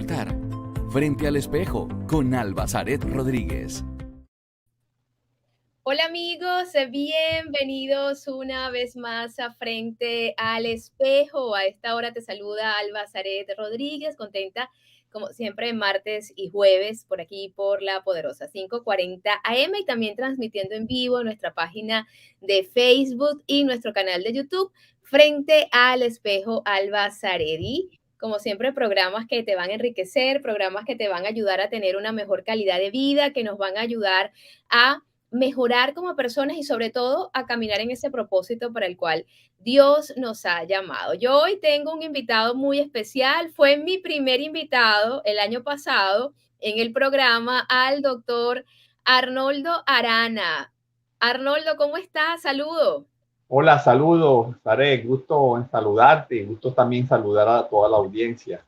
ocultar. Frente al espejo, con Alba Zaret Rodríguez. Hola amigos, bienvenidos una vez más a Frente al Espejo. A esta hora te saluda Alba Zaret Rodríguez, contenta como siempre martes y jueves por aquí por la poderosa 540 AM y también transmitiendo en vivo en nuestra página de Facebook y nuestro canal de YouTube Frente al Espejo Alba Zaret. Y como siempre, programas que te van a enriquecer, programas que te van a ayudar a tener una mejor calidad de vida, que nos van a ayudar a mejorar como personas y sobre todo a caminar en ese propósito para el cual Dios nos ha llamado. Yo hoy tengo un invitado muy especial, fue mi primer invitado el año pasado en el programa al doctor Arnoldo Arana. Arnoldo, ¿cómo estás? Saludo. Hola, saludos, Saré, gusto en saludarte y gusto también saludar a toda la audiencia.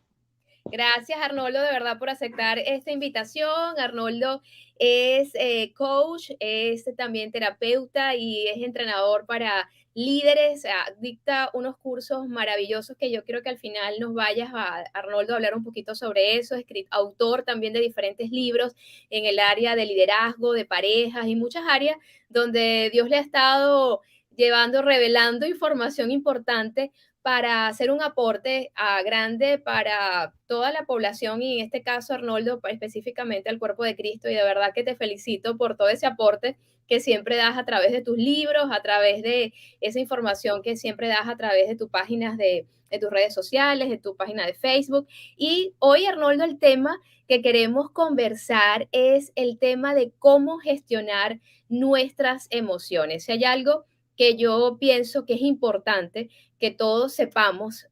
Gracias, Arnoldo, de verdad por aceptar esta invitación. Arnoldo es coach, es también terapeuta y es entrenador para líderes. Dicta unos cursos maravillosos que yo quiero que al final nos vayas a, Arnoldo, a hablar un poquito sobre eso. Autor también de diferentes libros en el área de liderazgo, de parejas y muchas áreas donde Dios le ha estado llevando, revelando información importante para hacer un aporte grande para toda la población y en este caso, Arnoldo, específicamente al cuerpo de Cristo. Y de verdad que te felicito por todo ese aporte que siempre das a través de tus libros, a través de esa información que siempre das a través de tus páginas de tus redes sociales, de tu página de Facebook. Y hoy, Arnoldo, el tema que queremos conversar es el tema de cómo gestionar nuestras emociones. Si hay algo que yo pienso que es importante que todos sepamos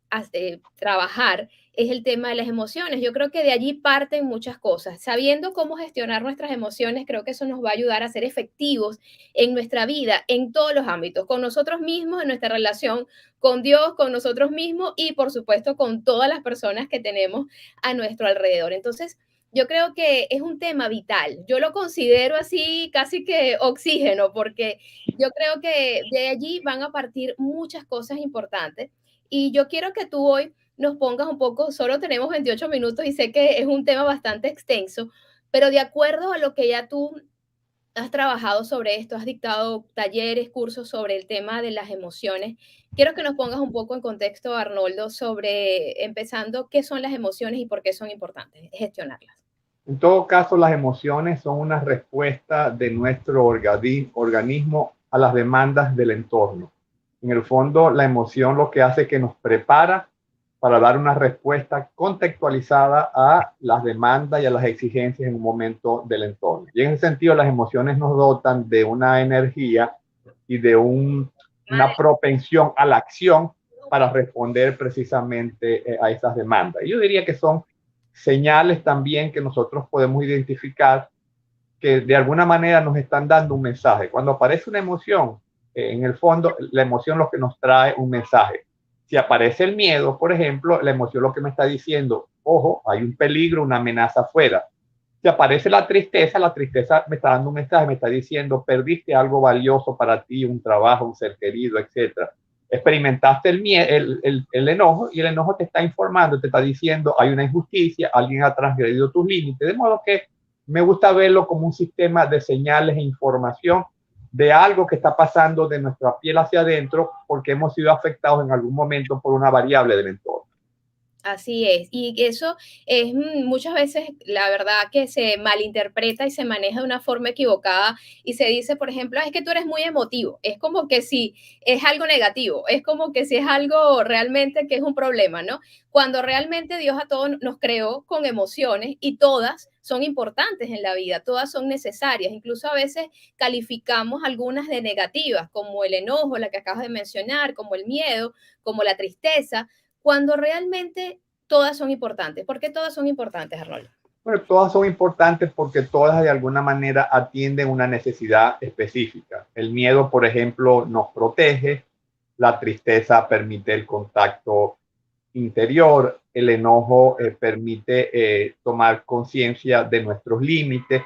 trabajar es el tema de las emociones. Yo creo que de allí parten muchas cosas. Sabiendo cómo gestionar nuestras emociones, creo que eso nos va a ayudar a ser efectivos en nuestra vida, en todos los ámbitos, con nosotros mismos, en nuestra relación con Dios, con nosotros mismos y por supuesto con todas las personas que tenemos a nuestro alrededor. Entonces, yo creo que es un tema vital. Yo lo considero así casi que oxígeno, porque yo creo que de allí van a partir muchas cosas importantes. Y yo quiero que tú hoy nos pongas un poco, solo tenemos 28 minutos y sé que es un tema bastante extenso, pero de acuerdo a lo que ya tú has trabajado sobre esto, has dictado talleres, cursos sobre el tema de las emociones. Quiero que nos pongas un poco en contexto, Arnoldo, sobre empezando qué son las emociones y por qué son importantes gestionarlas. En todo caso, las emociones son una respuesta de nuestro organismo a las demandas del entorno. En el fondo, la emoción lo que hace es que nos prepara para dar una respuesta contextualizada a las demandas y a las exigencias en un momento del entorno. Y en ese sentido, las emociones nos dotan de una energía y de una propensión a la acción para responder precisamente a esas demandas. Y yo diría que son señales también que nosotros podemos identificar que de alguna manera nos están dando un mensaje. Cuando aparece una emoción, en el fondo, la emoción lo que nos trae un mensaje. Si aparece el miedo, por ejemplo, la emoción lo que me está diciendo, ojo, hay un peligro, una amenaza afuera. Si aparece la tristeza me está dando un mensaje, me está diciendo, perdiste algo valioso para ti, un trabajo, un ser querido, etcétera. Experimentaste el enojo y el enojo te está informando, te está diciendo, hay una injusticia, alguien ha transgredido tus límites, de modo que me gusta verlo como un sistema de señales e información de algo que está pasando de nuestra piel hacia adentro porque hemos sido afectados en algún momento por una variable del entorno. Así es, y eso es muchas veces la verdad que se malinterpreta y se maneja de una forma equivocada y se dice, por ejemplo, es que tú eres muy emotivo, es como que si es algo negativo, es como que si es algo realmente que es un problema, ¿no? Cuando realmente Dios a todos nos creó con emociones y todas son importantes en la vida, todas son necesarias, incluso a veces calificamos algunas de negativas, como el enojo, la que acabas de mencionar, como el miedo, como la tristeza, cuando realmente todas son importantes. ¿Por qué todas son importantes, Arnoldo? Bueno, todas son importantes porque todas de alguna manera atienden una necesidad específica. El miedo, por ejemplo, nos protege, la tristeza permite el contacto interior, el enojo permite tomar conciencia de nuestros límites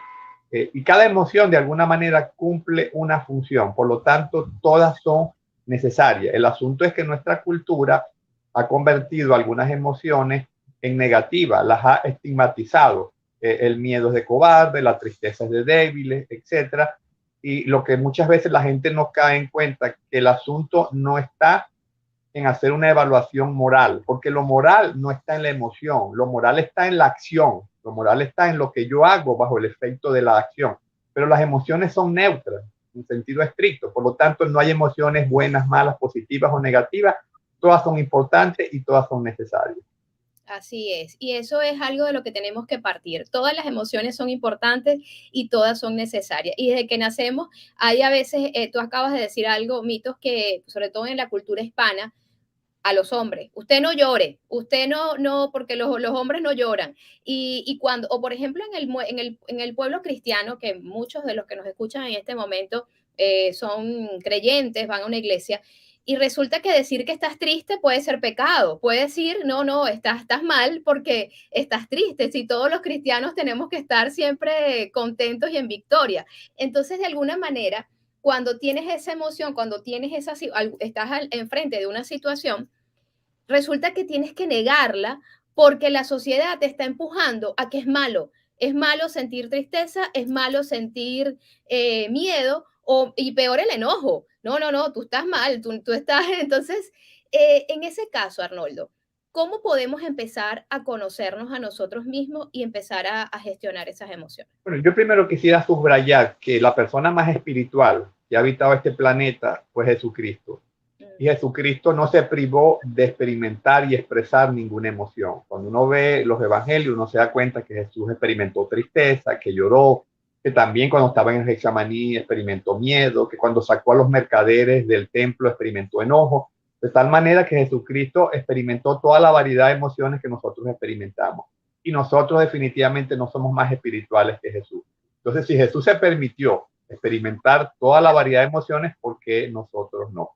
y cada emoción de alguna manera cumple una función. Por lo tanto, todas son necesarias. El asunto es que nuestra cultura ha convertido algunas emociones en negativa, las ha estigmatizado. El miedo es de cobarde, la tristeza es de débiles, etcétera. Y lo que muchas veces la gente no cae en cuenta, que el asunto no está en hacer una evaluación moral, porque lo moral no está en la emoción, lo moral está en la acción, lo moral está en lo que yo hago bajo el efecto de la acción, pero las emociones son neutras en sentido estricto, por lo tanto no hay emociones buenas, malas, positivas o negativas, todas son importantes y todas son necesarias. Así es, y eso es algo de lo que tenemos que partir. Todas las emociones son importantes y todas son necesarias. Y desde que nacemos, hay a veces, tú acabas de decir algo, mitos que, sobre todo en la cultura hispana, a los hombres, usted no llore, usted no, porque los hombres no lloran. Y cuando, o por ejemplo, en el pueblo cristiano, que muchos de los que nos escuchan en este momento son creyentes, van a una iglesia, y resulta que decir que estás triste puede ser pecado. Puede decir, no, estás mal porque estás triste. Si todos los cristianos tenemos que estar siempre contentos y en victoria. Entonces, de alguna manera, cuando tienes esa emoción, cuando tienes estás enfrente de una situación, resulta que tienes que negarla porque la sociedad te está empujando a que es malo. Es malo sentir tristeza, es malo sentir miedo y peor el enojo. No, tú estás mal, tú estás... Entonces, en ese caso, Arnoldo, ¿cómo podemos empezar a conocernos a nosotros mismos y empezar a gestionar esas emociones? Bueno, yo primero quisiera subrayar que la persona más espiritual que ha habitado este planeta fue Jesucristo. Y Jesucristo no se privó de experimentar y expresar ninguna emoción. Cuando uno ve los evangelios, uno se da cuenta que Jesús experimentó tristeza, que lloró, que también cuando estaba en Getsemaní experimentó miedo, que cuando sacó a los mercaderes del templo experimentó enojo, de tal manera que Jesucristo experimentó toda la variedad de emociones que nosotros experimentamos. Y nosotros definitivamente no somos más espirituales que Jesús. Entonces, si Jesús se permitió experimentar toda la variedad de emociones, ¿por qué nosotros no?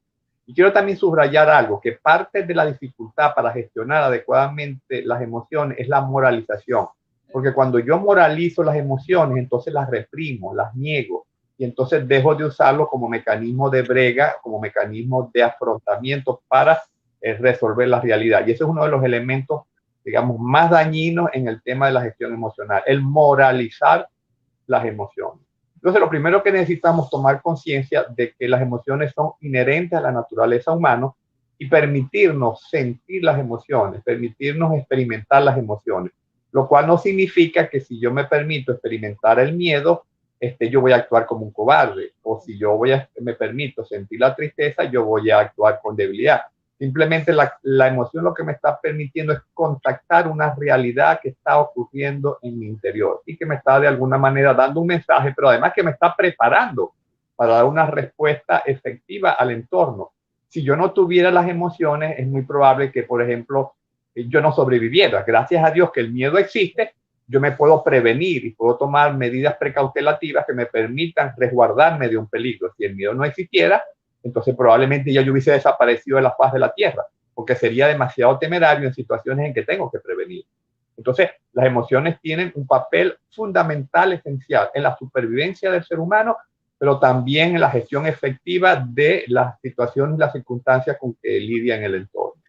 Y quiero también subrayar algo, que parte de la dificultad para gestionar adecuadamente las emociones es la moralización. Porque cuando yo moralizo las emociones, entonces las reprimo, las niego, y entonces dejo de usarlo como mecanismo de brega, como mecanismo de afrontamiento para resolver la realidad. Y ese es uno de los elementos, digamos, más dañinos en el tema de la gestión emocional, el moralizar las emociones. Entonces, lo primero que necesitamos tomar conciencia de que las emociones son inherentes a la naturaleza humana y permitirnos sentir las emociones, permitirnos experimentar las emociones, lo cual no significa que si yo me permito experimentar el miedo, yo voy a actuar como un cobarde, o si yo me permito sentir la tristeza, yo voy a actuar con debilidad. Simplemente la emoción lo que me está permitiendo es contactar una realidad que está ocurriendo en mi interior y que me está de alguna manera dando un mensaje, pero además que me está preparando para dar una respuesta efectiva al entorno. Si yo no tuviera las emociones, es muy probable que, por ejemplo, yo no sobreviviera. Gracias a Dios que el miedo existe, yo me puedo prevenir y puedo tomar medidas precautelativas que me permitan resguardarme de un peligro. Si el miedo no existiera, entonces probablemente ya yo hubiese desaparecido de la faz de la tierra, porque sería demasiado temerario en situaciones en que tengo que prevenir. Entonces, las emociones tienen un papel fundamental, esencial en la supervivencia del ser humano, pero también en la gestión efectiva de las situaciones y las circunstancias con que lidia en el entorno.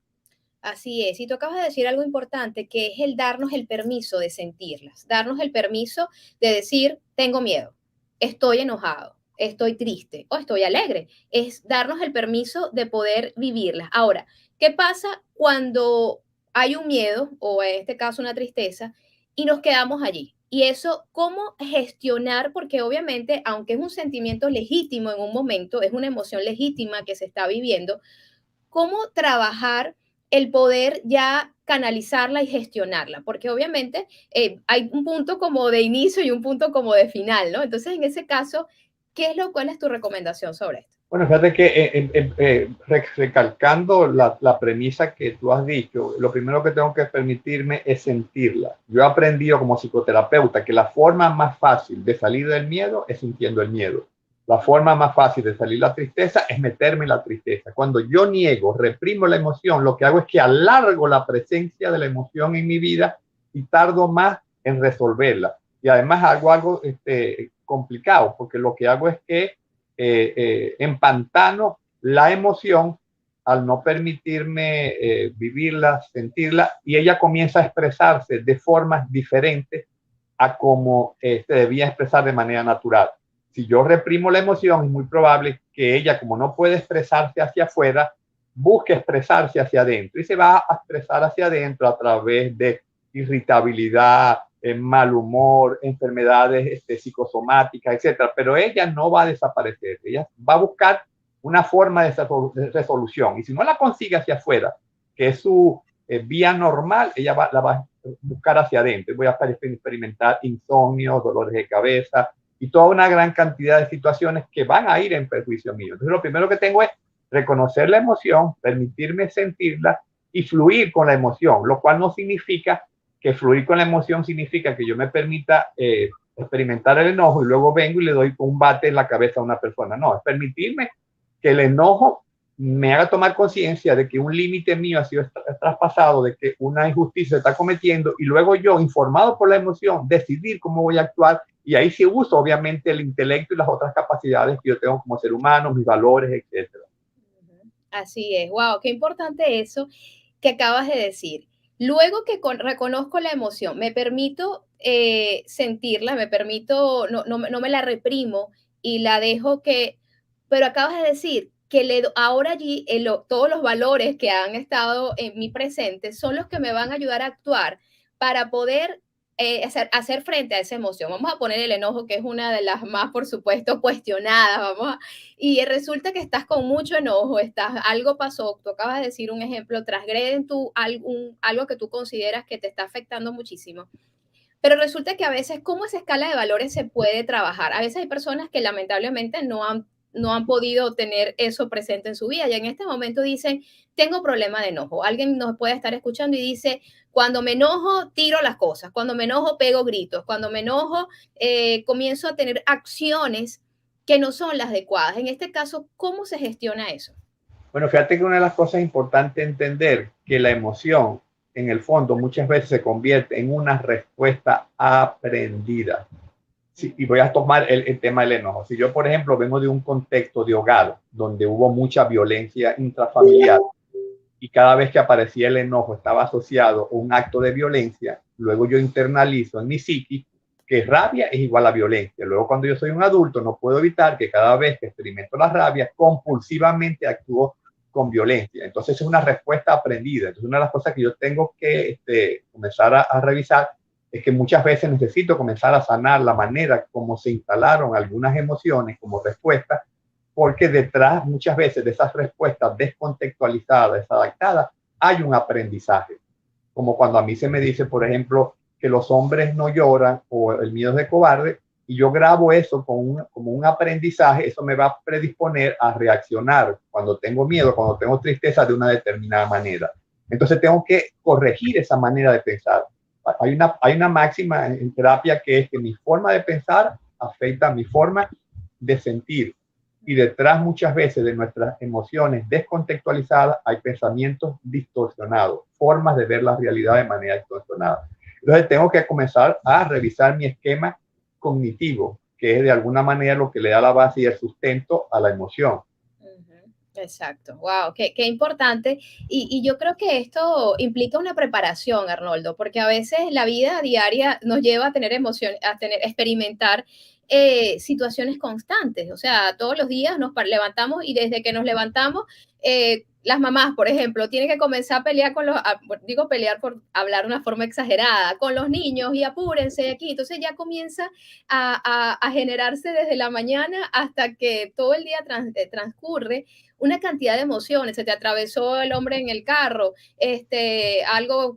Así es, y tú acabas de decir algo importante, que es el darnos el permiso de sentirlas, darnos el permiso de decir, tengo miedo, estoy enojado, estoy triste o estoy alegre. Es darnos el permiso de poder vivirlas. Ahora, ¿qué pasa cuando hay un miedo o en este caso una tristeza y nos quedamos allí? Y eso, ¿cómo gestionar? Porque obviamente, aunque es un sentimiento legítimo en un momento, es una emoción legítima que se está viviendo, ¿cómo trabajar el poder ya canalizarla y gestionarla? Porque obviamente hay un punto como de inicio y un punto como de final, ¿no? Entonces, en ese caso, ¿cuál es tu recomendación sobre esto? Bueno, fíjate que recalcando la premisa que tú has dicho, lo primero que tengo que permitirme es sentirla. Yo he aprendido como psicoterapeuta que la forma más fácil de salir del miedo es sintiendo el miedo. La forma más fácil de salir de la tristeza es meterme en la tristeza. Cuando yo niego, reprimo la emoción, lo que hago es que alargo la presencia de la emoción en mi vida y tardo más en resolverla. Y además hago algo complicado, porque lo que hago es que empantano la emoción al no permitirme vivirla, sentirla, y ella comienza a expresarse de formas diferentes a como se debía expresar de manera natural. Si yo reprimo la emoción, es muy probable que ella, como no puede expresarse hacia afuera, busque expresarse hacia adentro y se va a expresar hacia adentro a través de irritabilidad, mal humor, enfermedades psicosomáticas, etcétera. Pero ella no va a desaparecer, ella va a buscar una forma de resolución, y si no la consigue hacia afuera, que es su vía normal, ella la va a buscar hacia adentro. Voy a experimentar insomnio, dolores de cabeza y toda una gran cantidad de situaciones que van a ir en perjuicio mío. Entonces lo primero que tengo es reconocer la emoción, permitirme sentirla y fluir con la emoción, lo cual no significa que fluir con la emoción significa que yo me permita experimentar el enojo y luego vengo y le doy un bate en la cabeza a una persona. No, es permitirme que el enojo me haga tomar conciencia de que un límite mío ha sido traspasado, de que una injusticia se está cometiendo, y luego yo, informado por la emoción, decidir cómo voy a actuar, y ahí sí uso obviamente el intelecto y las otras capacidades que yo tengo como ser humano, mis valores, etcétera. Así es, wow, qué importante eso que acabas de decir. Luego que reconozco la emoción, me permito sentirla, me permito, no me la reprimo y la dejo que, pero acabas de decir que ahora allí todos los valores que han estado en mi presente son los que me van a ayudar a actuar para poder hacer frente a esa emoción. Vamos a poner el enojo, que es una de las más, por supuesto, cuestionadas. Y resulta que estás con mucho enojo, algo pasó, tú acabas de decir un ejemplo, transgreden algo que tú consideras que te está afectando muchísimo. Pero resulta que a veces, ¿cómo esa escala de valores se puede trabajar? A veces hay personas que lamentablemente no han podido tener eso presente en su vida. Y en este momento dicen, tengo problema de enojo. Alguien nos puede estar escuchando y dice, cuando me enojo, tiro las cosas. Cuando me enojo, pego gritos. Cuando me enojo, comienzo a tener acciones que no son las adecuadas. En este caso, ¿cómo se gestiona eso? Bueno, fíjate que una de las cosas importantes es entender que la emoción, en el fondo, muchas veces se convierte en una respuesta aprendida. Sí, y voy a tomar el tema del enojo. Si yo, por ejemplo, vengo de un contexto de hogar donde hubo mucha violencia intrafamiliar y cada vez que aparecía el enojo estaba asociado a un acto de violencia, luego yo internalizo en mi psiquis que rabia es igual a violencia. Luego, cuando yo soy un adulto, no puedo evitar que cada vez que experimento la rabia, compulsivamente actúo con violencia. Entonces, es una respuesta aprendida. Entonces, una de las cosas que yo tengo que comenzar a revisar es que muchas veces necesito comenzar a sanar la manera como se instalaron algunas emociones como respuesta, porque detrás muchas veces de esas respuestas descontextualizadas, desadaptadas, hay un aprendizaje. Como cuando a mí se me dice, por ejemplo, que los hombres no lloran o el miedo es de cobarde, y yo grabo eso como un aprendizaje, eso me va a predisponer a reaccionar cuando tengo miedo, cuando tengo tristeza, de una determinada manera. Entonces tengo que corregir esa manera de pensar. Hay una máxima en terapia que es que mi forma de pensar afecta mi forma de sentir. Y detrás muchas veces de nuestras emociones descontextualizadas hay pensamientos distorsionados, formas de ver la realidad de manera distorsionada. Entonces tengo que comenzar a revisar mi esquema cognitivo, que es de alguna manera lo que le da la base y el sustento a la emoción. Exacto, wow, qué importante. Y yo creo que esto implica una preparación, Arnoldo, porque a veces la vida diaria nos lleva a tener emociones, experimentar situaciones constantes. O sea, todos los días nos levantamos y desde que nos levantamos, las mamás, por ejemplo, tienen que comenzar a pelear digo pelear por hablar de una forma exagerada, con los niños y apúrense aquí. Entonces ya comienza a generarse desde la mañana hasta que todo el día transcurre una cantidad de emociones. Se te atravesó el hombre en el carro,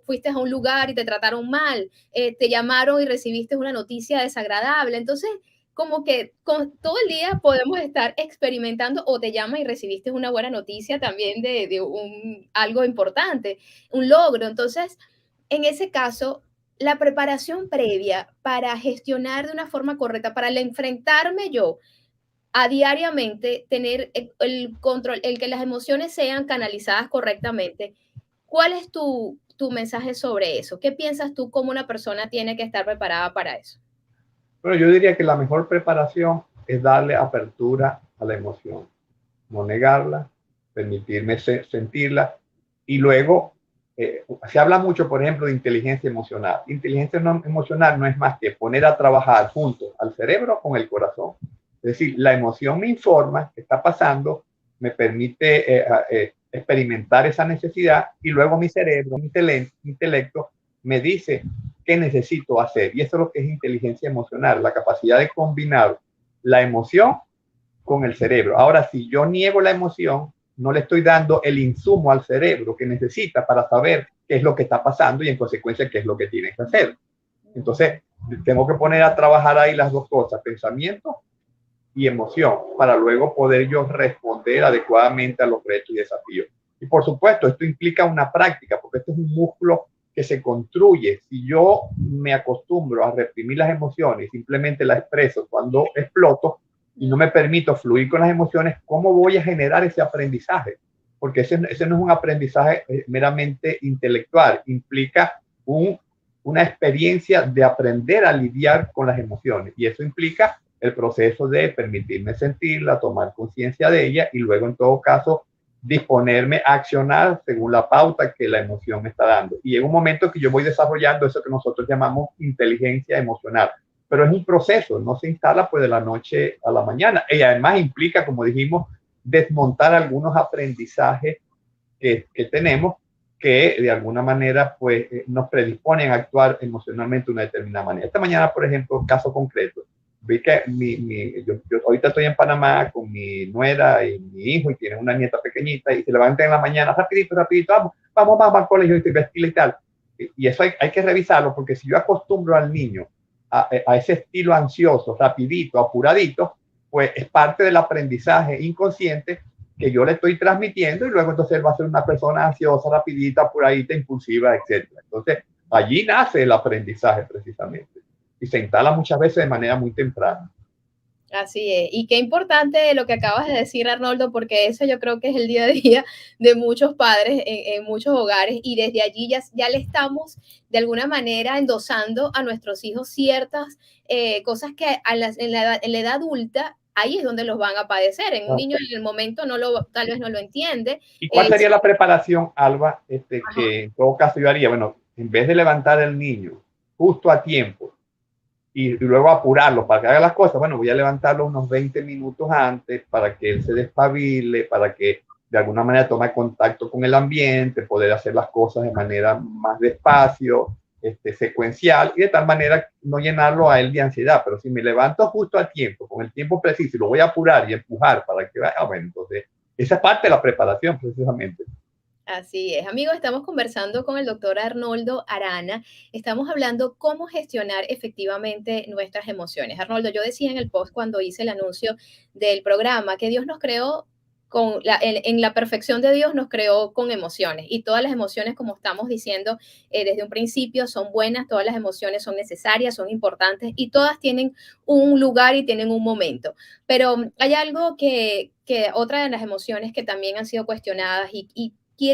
fuiste a un lugar y te trataron mal, te llamaron y recibiste una noticia desagradable. Entonces, como que todo el día podemos estar experimentando, o te llaman y recibiste una buena noticia también de algo importante, un logro. Entonces, en ese caso, la preparación previa para gestionar de una forma correcta, para enfrentarme yo a diariamente, tener el control, el que las emociones sean canalizadas correctamente. ¿Cuál es tu mensaje sobre eso? ¿Qué piensas tú cómo una persona tiene que estar preparada para eso? Bueno, yo diría que la mejor preparación es darle apertura a la emoción, no negarla, permitirme sentirla. Y luego, se habla mucho, por ejemplo, de inteligencia emocional. Inteligencia emocional no es más que poner a trabajar juntos al cerebro con el corazón. Es decir, la emoción me informa qué está pasando, me permite experimentar esa necesidad y luego mi cerebro, mi intelecto, me dice qué necesito hacer. Y eso es lo que es inteligencia emocional, la capacidad de combinar la emoción con el cerebro. Ahora, si yo niego la emoción, no le estoy dando el insumo al cerebro que necesita para saber qué es lo que está pasando y en consecuencia qué es lo que tiene que hacer. Entonces, tengo que poner a trabajar ahí las dos cosas, pensamiento y emoción, para luego poder yo responder adecuadamente a los retos y desafíos. Y por supuesto, esto implica una práctica, porque esto es un músculo que se construye. Si yo me acostumbro a reprimir las emociones y simplemente las expreso cuando exploto y no me permito fluir con las emociones, ¿cómo voy a generar ese aprendizaje? Porque ese no es un aprendizaje meramente intelectual, implica una experiencia de aprender a lidiar con las emociones, y eso implica el proceso de permitirme sentirla, tomar conciencia de ella y luego en todo caso disponerme a accionar según la pauta que la emoción me está dando. Y en un momento que yo voy desarrollando eso que nosotros llamamos inteligencia emocional, pero es un proceso, no se instala pues de la noche a la mañana, y además implica, como dijimos, desmontar algunos aprendizajes que tenemos que de alguna manera pues nos predisponen a actuar emocionalmente de una determinada manera. Esta mañana, por ejemplo, caso concreto, vi que yo ahorita estoy en Panamá con mi nuera y mi hijo y tienen una nieta pequeñita y se levantan en la mañana, rapidito, vamos al colegio y vestirla y tal. Y eso hay que revisarlo, porque si yo acostumbro al niño a ese estilo ansioso, rapidito, apuradito, pues es parte del aprendizaje inconsciente que yo le estoy transmitiendo, y luego entonces él va a ser una persona ansiosa, rapidita, apuradita, impulsiva, etc. Entonces allí nace el aprendizaje precisamente, y se instala muchas veces de manera muy temprana. Así es. Y qué importante lo que acabas de decir, Arnoldo, porque eso yo creo que es el día a día de muchos padres en muchos hogares, y desde allí ya le estamos de alguna manera endosando a nuestros hijos ciertas cosas que en la edad adulta, ahí es donde los van a padecer. En un niño en el momento tal vez no lo entiende. ¿Y cuál sería la preparación, Alba, que en todo caso yo haría? Bueno, en vez de levantar al niño justo a tiempo y luego apurarlo para que haga las cosas, bueno, voy a levantarlo unos 20 minutos antes para que él se despabile, para que de alguna manera tome contacto con el ambiente, poder hacer las cosas de manera más despacio, secuencial, y de tal manera no llenarlo a él de ansiedad. Pero si me levanto justo a tiempo, con el tiempo preciso, y lo voy a apurar y empujar para que vaya, bueno, entonces esa es parte de la preparación precisamente. Así es, amigos, estamos conversando con el doctor Arnoldo Arana. Estamos hablando cómo gestionar efectivamente nuestras emociones. Arnoldo, yo decía en el post cuando hice el anuncio del programa que Dios nos creó en la perfección de Dios, nos creó con emociones, y todas las emociones, como estamos diciendo desde un principio, son buenas, todas las emociones son necesarias, son importantes, y todas tienen un lugar y tienen un momento. Pero hay algo que otra de las emociones que también han sido cuestionadas y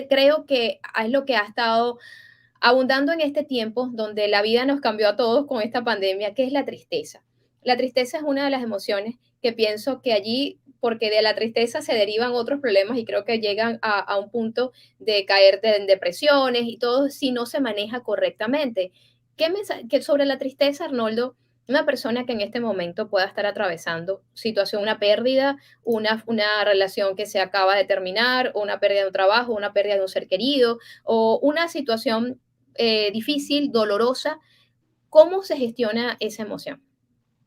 creo que es lo que ha estado abundando en este tiempo donde la vida nos cambió a todos con esta pandemia, que es la tristeza. La tristeza es una de las emociones que pienso que allí, porque de la tristeza se derivan otros problemas y creo que llegan a un punto de caer en depresiones y todo si no se maneja correctamente. ¿Qué sobre la tristeza, Arnoldo? Una persona que en este momento pueda estar atravesando situación, una pérdida, una relación que se acaba de terminar, o una pérdida de un trabajo, una pérdida de un ser querido, o una situación difícil, dolorosa, ¿cómo se gestiona esa emoción?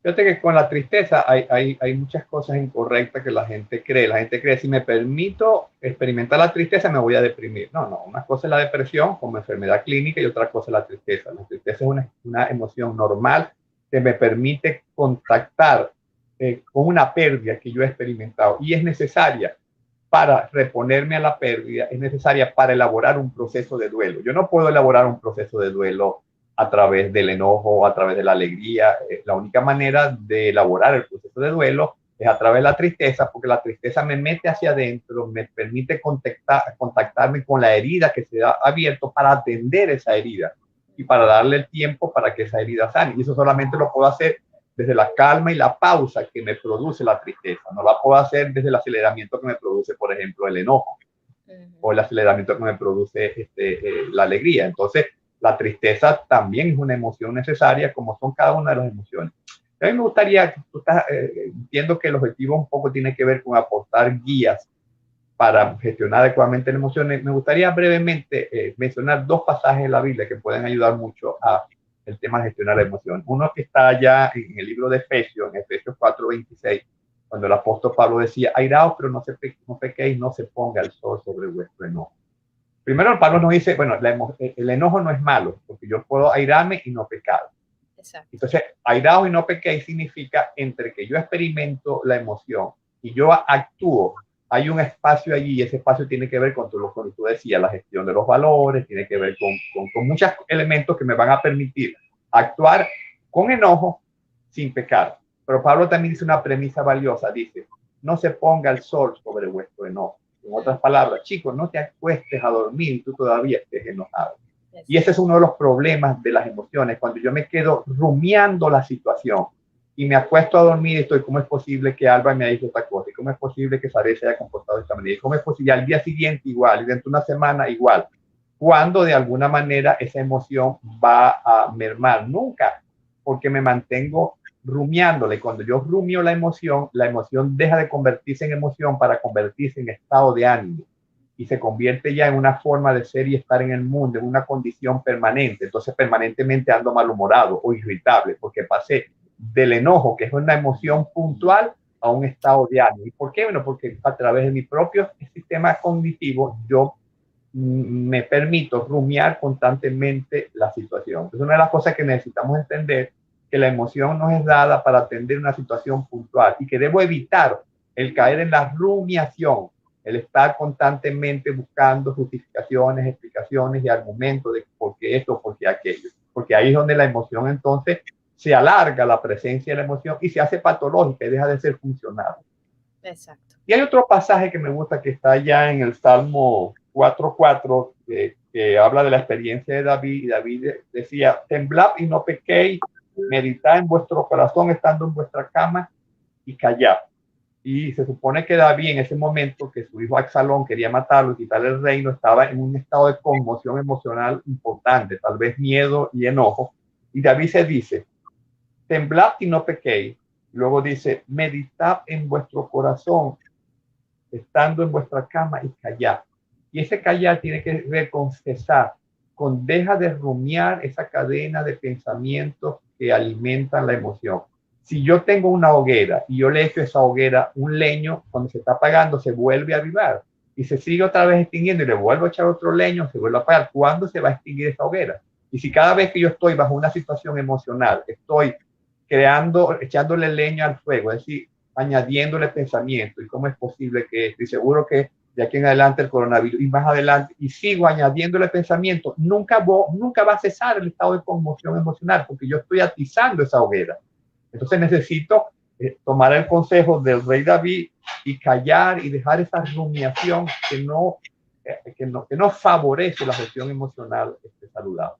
Fíjate que con la tristeza hay muchas cosas incorrectas que la gente cree. La gente cree, si me permito experimentar la tristeza, me voy a deprimir. No, una cosa es la depresión como enfermedad clínica y otra cosa es la tristeza. La tristeza es una emoción normal que me permite contactar con una pérdida que yo he experimentado, y es necesaria para reponerme a la pérdida, es necesaria para elaborar un proceso de duelo. Yo no puedo elaborar un proceso de duelo a través del enojo, a través de la alegría. La única manera de elaborar el proceso de duelo es a través de la tristeza, porque la tristeza me mete hacia adentro, me permite contactarme con la herida que se ha abierto para atender esa herida y para darle el tiempo para que esa herida sane. Y eso solamente lo puedo hacer desde la calma y la pausa que me produce la tristeza. No la puedo hacer desde el aceleramiento que me produce, por ejemplo, el enojo o el aceleramiento que me produce la alegría. Entonces, la tristeza también es una emoción necesaria, como son cada una de las emociones. A mí me gustaría, entiendo que el objetivo un poco tiene que ver con aportar guías para gestionar adecuadamente las emociones. Me gustaría brevemente mencionar 2 pasajes de la Biblia que pueden ayudar mucho a el tema de gestionar la emoción. Uno que está allá en el libro de Efesios, en Efesios 4:26, cuando el apóstol Pablo decía, airaos, pero no pequéis, no se ponga el sol sobre vuestro enojo. Primero, Pablo nos dice, bueno, el enojo no es malo, porque yo puedo airarme y no pecar. Exacto. Entonces, airaos y no pequéis significa entre que yo experimento la emoción y yo actúo, hay un espacio allí y ese espacio tiene que ver con todo lo que tú decías, la gestión de los valores, tiene que ver con muchos elementos que me van a permitir actuar con enojo sin pecar. Pero Pablo también dice una premisa valiosa, dice, no se ponga el sol sobre vuestro enojo. En otras palabras, chicos, no te acuestes a dormir y tú todavía estés enojado. Y ese es uno de los problemas de las emociones, cuando yo me quedo rumiando la situación y me acuesto a dormir y estoy, ¿cómo es posible que Alba me haya dicho esta cosa? ¿Y cómo es posible que Saré se haya comportado de esta manera? ¿Y cómo es posible al día siguiente igual y dentro de una semana igual? Cuando de alguna manera esa emoción va a mermar. Nunca, porque me mantengo rumiándola. Y cuando yo rumio la emoción deja de convertirse en emoción para convertirse en estado de ánimo. Y se convierte ya en una forma de ser y estar en el mundo, en una condición permanente. Entonces permanentemente ando malhumorado o irritable, porque pasé del enojo, que es una emoción puntual, a un estado de ánimo. ¿Y por qué? Bueno, porque a través de mi propio sistema cognitivo yo me permito rumiar constantemente la situación. Entonces, una de las cosas que necesitamos entender que la emoción nos es dada para atender una situación puntual y que debo evitar el caer en la rumiación, el estar constantemente buscando justificaciones, explicaciones y argumentos de por qué esto, por qué aquello. Porque ahí es donde la emoción entonces se alarga la presencia de la emoción y se hace patológica y deja de ser funcional. Exacto. Y hay otro pasaje que me gusta que está ya en el Salmo 4:4 que habla de la experiencia de David. Y David decía, temblad y no pequéis, meditad en vuestro corazón estando en vuestra cama y callad. Y se supone que David en ese momento que su hijo Absalón quería matarlo y quitarle el reino, estaba en un estado de conmoción emocional importante, tal vez miedo y enojo. Y David se dice, temblad y no pequéis. Luego dice, meditad en vuestro corazón, estando en vuestra cama y callad. Y ese callar tiene que ver con cesar, con deja de rumiar esa cadena de pensamientos que alimentan la emoción. Si yo tengo una hoguera y yo le echo a esa hoguera un leño, cuando se está apagando se vuelve a avivar y se sigue otra vez extinguiendo y le vuelvo a echar otro leño, se vuelve a apagar. ¿Cuándo se va a extinguir esa hoguera? Y si cada vez que yo estoy bajo una situación emocional, estoy echándole leña al fuego, es decir, añadiéndole pensamiento, y cómo es posible que estoy seguro que de aquí en adelante el coronavirus y más adelante, y sigo añadiéndole pensamiento, nunca va a cesar el estado de conmoción emocional, porque yo estoy atizando esa hoguera. Entonces necesito tomar el consejo del rey David y callar y dejar esa rumiación que no favorece la gestión emocional saludable.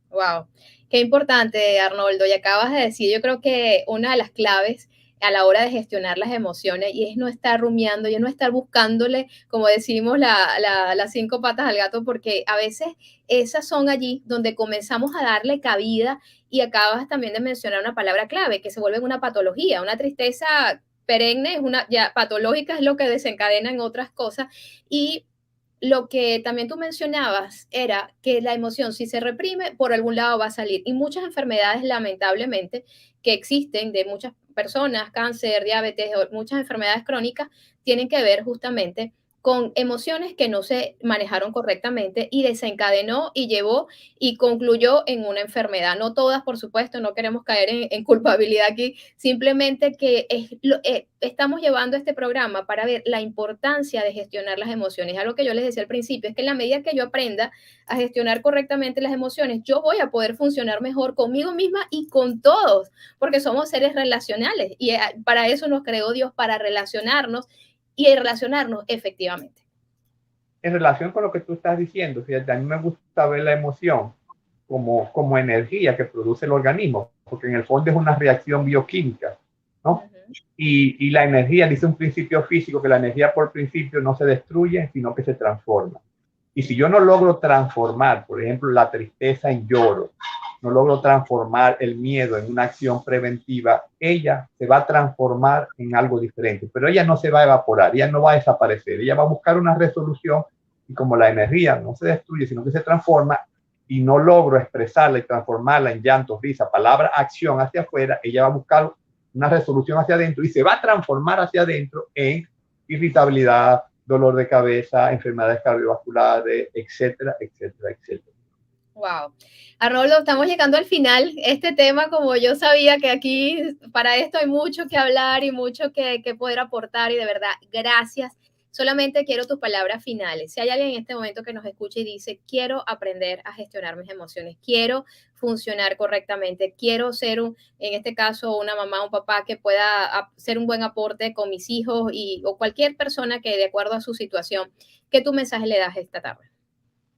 Wow, qué importante, Arnoldo. Y acabas de decir, yo creo que una de las claves a la hora de gestionar las emociones y es no estar rumiando, y no estar buscándole, como decimos, las 5 patas al gato, porque a veces esas son allí donde comenzamos a darle cabida. Y acabas también de mencionar una palabra clave, que se vuelve una patología, una tristeza perenne, es una ya patológica, es lo que desencadena en otras cosas. Y lo que también tú mencionabas era que la emoción, si se reprime, por algún lado va a salir. Y muchas enfermedades, lamentablemente, que existen de muchas personas, cáncer, diabetes, muchas enfermedades crónicas, tienen que ver justamente con emociones que no se manejaron correctamente y desencadenó y llevó y concluyó en una enfermedad. No todas, por supuesto, no queremos caer en culpabilidad aquí, simplemente que estamos llevando este programa para ver la importancia de gestionar las emociones. Algo que yo les decía al principio, es que en la medida que yo aprenda a gestionar correctamente las emociones, yo voy a poder funcionar mejor conmigo misma y con todos, porque somos seres relacionales y para eso nos creó Dios, para relacionarnos y relacionarnos efectivamente. En relación con lo que tú estás diciendo, fíjate, a mí me gusta ver la emoción como energía que produce el organismo. porque en el fondo es una reacción bioquímica, ¿no? Ujú. Y la energía, dice un principio físico, que la energía por principio no se destruye, sino que se transforma. Y si yo no logro transformar, por ejemplo, la tristeza en lloro, no logro transformar el miedo en una acción preventiva, ella se va a transformar en algo diferente, pero ella no se va a evaporar, ella no va a desaparecer, ella va a buscar una resolución y como la energía no se destruye, sino que se transforma y no logro expresarla y transformarla en llanto, risa, palabra, acción hacia afuera, ella va a buscar una resolución hacia adentro y se va a transformar hacia adentro en irritabilidad, dolor de cabeza, enfermedades cardiovasculares, etcétera, etcétera, etcétera. Wow. Arnoldo, estamos llegando al final. Este tema, como yo sabía que aquí para esto hay mucho que hablar y mucho que poder aportar y de verdad, gracias. Solamente quiero tus palabras finales. Si hay alguien en este momento que nos escuche y dice, quiero aprender a gestionar mis emociones, quiero funcionar correctamente, quiero ser, en este caso, una mamá, un papá que pueda ser un buen aporte con mis hijos o cualquier persona que de acuerdo a su situación, ¿qué tu mensaje le das esta tarde?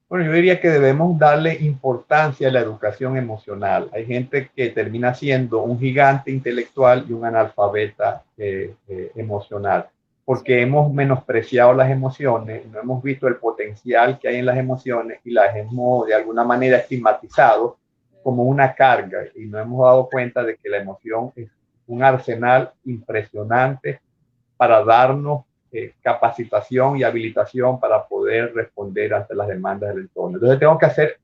Bueno, yo diría que debemos darle importancia a la educación emocional. Hay gente que termina siendo un gigante intelectual y un analfabeta emocional, porque hemos menospreciado las emociones, no hemos visto el potencial que hay en las emociones y las hemos de alguna manera estigmatizado como una carga y no hemos dado cuenta de que la emoción es un arsenal impresionante para darnos capacitación y habilitación para poder responder ante las demandas del entorno. Entonces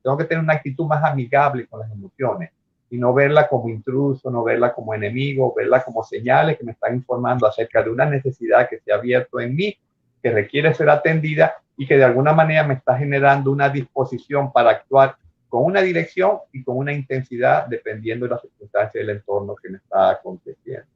tengo que tener una actitud más amigable con las emociones y no verla como intruso, no verla como enemigo, verla como señales que me están informando acerca de una necesidad que se ha abierto en mí, que requiere ser atendida y que de alguna manera me está generando una disposición para actuar con una dirección y con una intensidad dependiendo de las circunstancias del entorno que me está aconteciendo.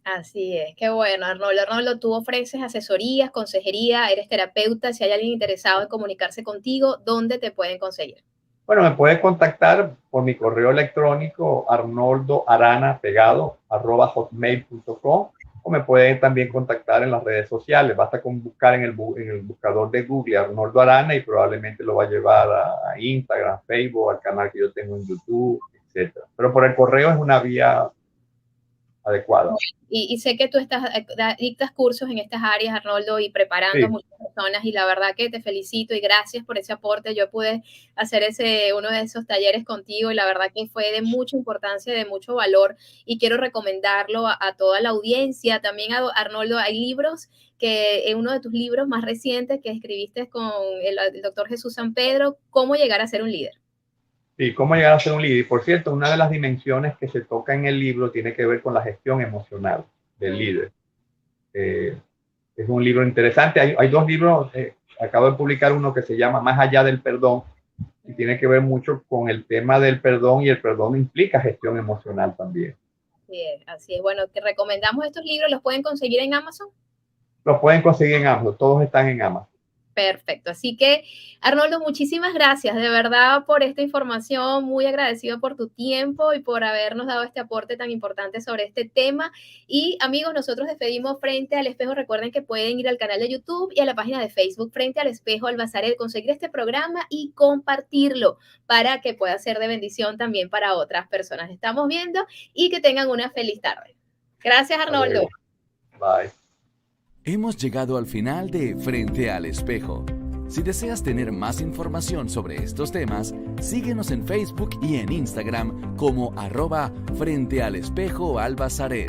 Así es, qué bueno, Arnoldo. Arnoldo, tú ofreces asesorías, consejería, eres terapeuta. Si hay alguien interesado en comunicarse contigo, ¿dónde te pueden conseguir? Bueno, me puede contactar por mi correo electrónico arnoldoarana pegado @hotmail.com o me pueden también contactar en las redes sociales. Basta con buscar en el buscador de Google Arnoldo Arana y probablemente lo va a llevar a Instagram, Facebook, al canal que yo tengo en YouTube, etcétera. Pero por el correo es una vía adecuada. Y sé que tú dictas cursos en estas áreas, Arnoldo, y preparando a Sí. muchas personas, y la verdad que te felicito y gracias por ese aporte. Yo pude hacer uno de esos talleres contigo y la verdad que fue de mucha importancia, de mucho valor, y quiero recomendarlo a toda la audiencia. También, Arnoldo, hay libros que en uno de tus libros más recientes que escribiste con el doctor Jesús San Pedro, ¿Cómo llegar a ser un líder? Sí, cómo llegar a ser un líder. Y por cierto, una de las dimensiones que se toca en el libro tiene que ver con la gestión emocional del líder. Es un libro interesante. Hay dos libros, acabo de publicar uno que se llama Más allá del perdón y tiene que ver mucho con el tema del perdón y el perdón implica gestión emocional también. Así es. Bueno, te recomendamos estos libros, ¿los pueden conseguir en Amazon? Los pueden conseguir en Amazon, todos están en Amazon. Perfecto. Así que, Arnoldo, muchísimas gracias de verdad por esta información. Muy agradecido por tu tiempo y por habernos dado este aporte tan importante sobre este tema. Y amigos, nosotros despedimos Frente al Espejo. Recuerden que pueden ir al canal de YouTube y a la página de Facebook Frente al Espejo Albazaret, conseguir este programa y compartirlo para que pueda ser de bendición también para otras personas. Estamos viendo y que tengan una feliz tarde. Gracias, Arnoldo. Bye. Hemos llegado al final de Frente al Espejo. Si deseas tener más información sobre estos temas, síguenos en Facebook y en Instagram como @Frente al Espejo Albazaret.